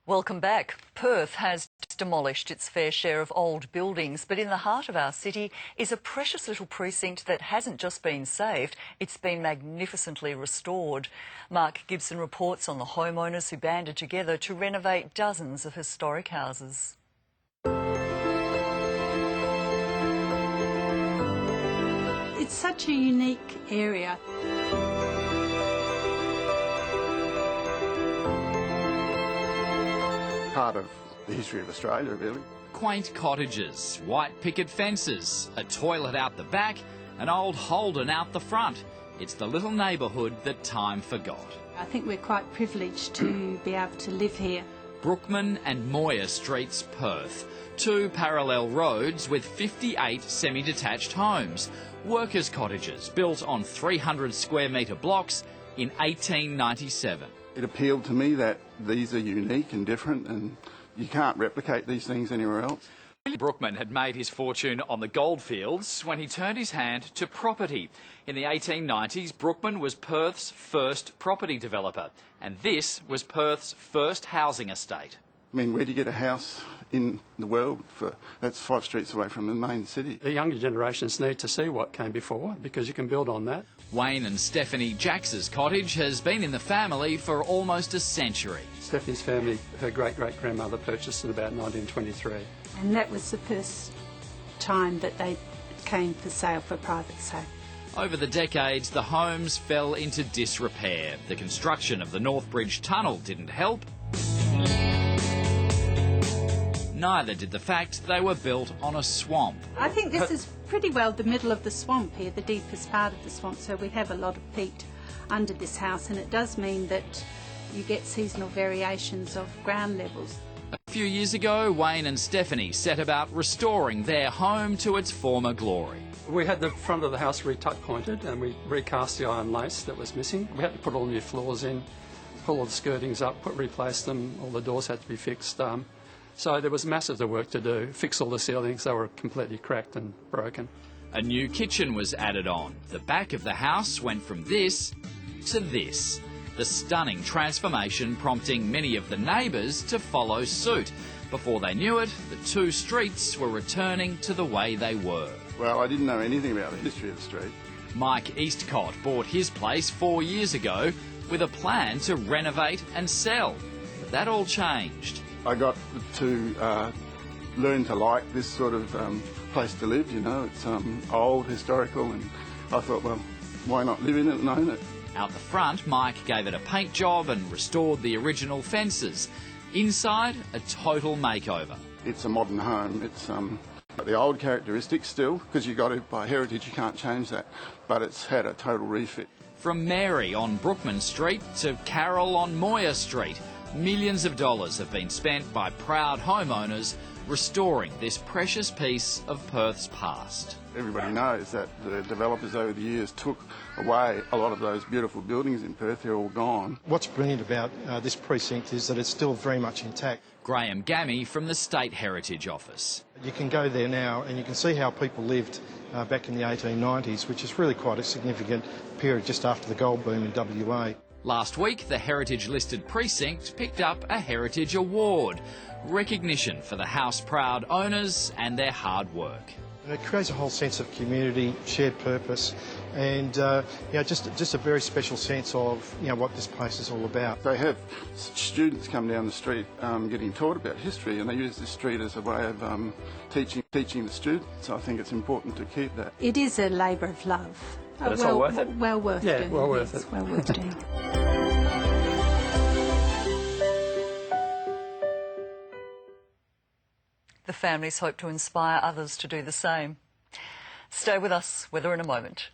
Welcome back. Perth has demolished its fair share of old buildings, but in the heart of our city is a precious little precinct that hasn't just been saved, it's been magnificently restored. Mark Gibson reports on the homeowners who banded together to renovate dozens of historic houses. It's such a unique area. Part of the history of Australia, really. Quaint cottages, white picket fences, a toilet out the back, an old Holden out the front. It's the little neighbourhood that time forgot. I think we're quite privileged to be able to live here. Brookman and Moir streets, Perth. Two parallel roads with 58 semi-detached homes. Workers' cottages built on 300 square metre blocks in 1897. It appealed to me that these are unique and different and you can't replicate these things anywhere else. Brookman had made his fortune on the goldfields when he turned his hand to property. In the 1890s, Brookman was Perth's first property developer, and this was Perth's first housing estate. I mean, where do you get a house in the world that's 5 streets away from the main city? The younger generations need to see what came before because you can build on that. Wayne and Stephanie Jacks's cottage has been in the family for almost a century. Stephanie's family, her great-great-grandmother purchased in about 1923. And that was the first time that they came for sale, for private sale. Over the decades, the homes fell into disrepair. The construction of the North Bridge Tunnel didn't help. Neither did the fact they were built on a swamp. I think this is pretty well the middle of the swamp here, the deepest part of the swamp, so we have a lot of peat under this house, and it does mean that you get seasonal variations of ground levels. A few years ago, Wayne and Stephanie set about restoring their home to its former glory. We had the front of the house re-tuck pointed and we recast the iron lace that was missing. We had to put all new floors in, pull all the skirtings up, replace them, all the doors had to be fixed. So there was massive work to do, fix all the ceilings, they were completely cracked and broken. A new kitchen was added on. The back of the house went from this to this. The stunning transformation prompting many of the neighbours to follow suit. Before they knew it, the two streets were returning to the way they were. Well, I didn't know anything about the history of the street. Mike Eastcott bought his place 4 years ago with a plan to renovate and sell. But that all changed. I got to learn to like this sort of place to live, you know. It's old, historical, and I thought, well, why not live in it and own it? Out the front, Mike gave it a paint job and restored the original fences. Inside, a total makeover. It's a modern home. It's got the old characteristics still, because by heritage you can't change that, but it's had a total refit. From Mary on Brookman Street to Carol on Moir Street, millions of dollars have been spent by proud homeowners restoring this precious piece of Perth's past. Everybody knows that the developers over the years took away a lot of those beautiful buildings in Perth. They're all gone. What's brilliant about this precinct is that it's still very much intact. Graham Gammy from the State Heritage Office. You can go there now and you can see how people lived back in the 1890s, which is really quite a significant period just after the gold boom in WA. Last week, the heritage-listed precinct picked up a Heritage Award, recognition for the house-proud owners and their hard work. And it creates a whole sense of community, shared purpose, and just a very special sense of what this place is all about. They have students come down the street getting taught about history, and they use this street as a way of teaching the students. I think it's important to keep that. It is a labour of love. But it's all worth it? Well worth doing. Yeah, well worth it. Well worth doing. The families hope to inspire others to do the same. Stay with us. Weather in a moment.